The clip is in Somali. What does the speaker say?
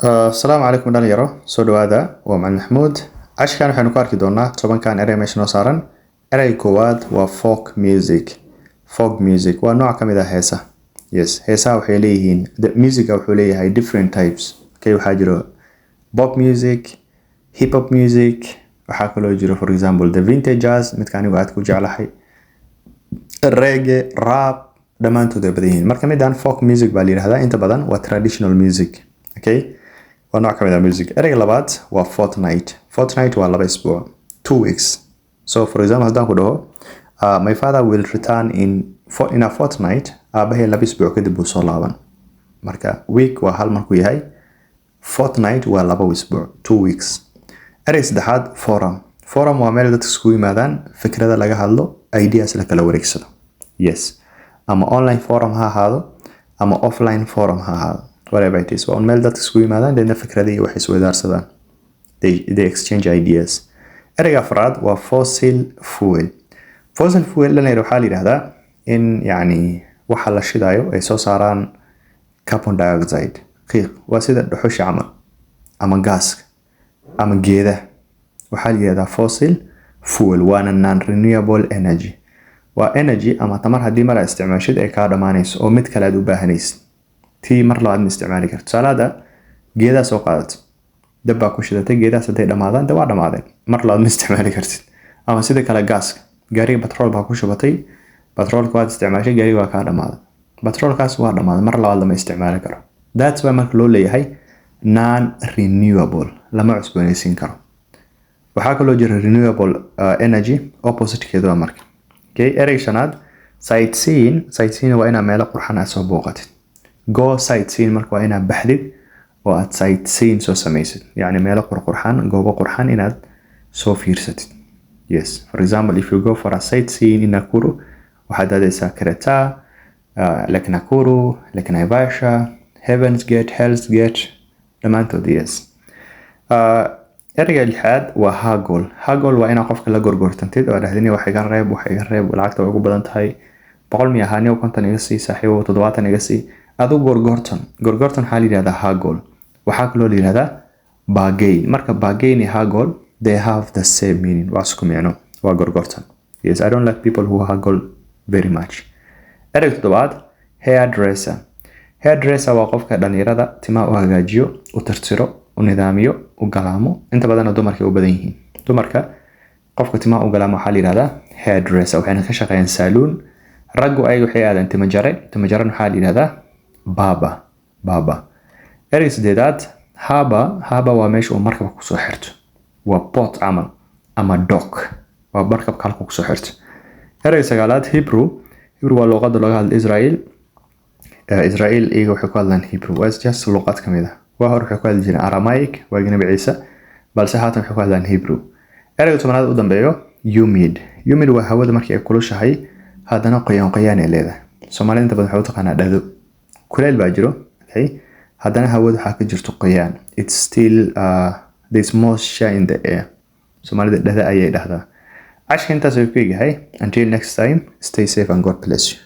السلام عليكم dhalinyaro soo dhawaada waa macalin Maxamuud cashkan waxaanu ku arki doonaa tobankan erey meesha noo saaran erey koowaad waa folk music waa nooc ka mid ah heesaha heesaha waxay leeyihiin music wuxuu leeyahay different types waxaa jiro pop music hip hop music waxaa kaloo jiro for example the vintage jazz midka anigu aad ku jeclahay reggae rap dhamaantood ay badan yihiin marka midaan folk music baa la yiraahdaa inta badan waa traditional music waa nooc ka mid ah music ereyga labaad waa fortnight waa 2 isbuuc 2 weeks so for example haddaan ku dhaho my father will return in a fortnight aabahay 2 isbuuc kadib uu soo laaban marka week waa hal markuu yahay fortnight waa 2 isbuuc 2 weeks ereyga saddexaad forum waa meel dadka isku yimaadaan fikrada laga hadlo ideas la kala wareegsado ama online forum ha ahaado ama offline forum ha ahaado whatever it is waa meel dadka isku yimaadaan deedna fikradii wax isweydaarsadaan they exchange ideas ereyga afraad waa fossil fuel dhalinyaro waxaa la yidhahdaa in yani waxa la shidayo ay soo saaraan carbon dioxide qiiq waa sida dhuxusha camal ama gaaska ama geedaha waxaa la yidhahdaa fossil fuel waana non renewable energy waa energy ama tamar haddii mar aad isticmaashid ay kaa dhamaanayso oo mid kale aad u baahanaysid tii mar labaad ma isticmaali karto tusaalaada geedaha soo qaadato dab baa ku shidatay geedahaas hadday dhamaadaan dee waa dhamaadeen mar labaad ma isticmaali kartid ama sida kale gaaska gaariga batrool baa ku shubatay batroolka waad isticmaashay gaariga waa kaa dhamaaday batroolkaas waa dhamaaday mar labaad lama isticmaali karo that's why marka loo leeyahay non renewable lama cusboonaysiin karo waxaa kaloo jira renewable energy oppositekeedu waa marka erey shanaad sightseeing waa inaa meelo qurxan aad soo booqatid go sightseeing marka waa inaad baxdid oo aad sightseeing soo samaysid yani meelo qurqurxan goobo qurxan inaad soo fiirsatid for example if you go for a sightseeing in Nakuru waxaad aadaysaa Kreta Lake Nakuru Lake Naivasha Heaven's Gate Hell's Gate dhamaantood ereyga lixaad waa haggle waa inaa qofka la gorgortantid oo dhahdini wax iga reeb lacagta way ugu badan tahay 100 miya ahaani 50 iga sii saaxiibo 70 iga sii adu gorgortan waxaa la yiraahdaa haggle waxaa kaloo la yiraahdaa bargain marka bargain iyo haggle they have the same meaning waa isku micno waa gorgortan I don't like people who haggle very much ereyga toddobaad hairdresser waa qofka dhalinyarada timaha u hagaajiyo u tirtiro u nidaamiyo u galaamo inta badan dumarka u badan yihiin dumarka qofka timaha u galaamo waxaa la yiraahdaa hairdresser waxayna ka shaqeeyaan saloon raggu ay waxay aadaan timajare waxaa la yiraahdaa baba erey sideedaad haba waa meesha uu markabka ku soo xirto waa port camal ama dock waa markabka halka ku soo xirto erey sagaalaad Hebrew waa luqadda laga hadlo Israel iyaga waxay ku hadlaan Hebrew waa just luqad ka mid ah waa hore waxay ku hadli jireen Aramaic waa Nabi Ciise balse haatan waxay ku hadlaan Hebrew ereyga tobanaad u dambeeyo humid waa hawada markii ay kulushahay haddana qoyaan ay leedahay Soomaalida inta badan waxay u taqaanaa dhado kuleel baa jiro haddana hawada waxaa ka jirto qoyaan it's still there's moisture in the air Soomaalida dhada ayay dhahdaa cashka intaas ay ku yahay until next time stay safe and God bless you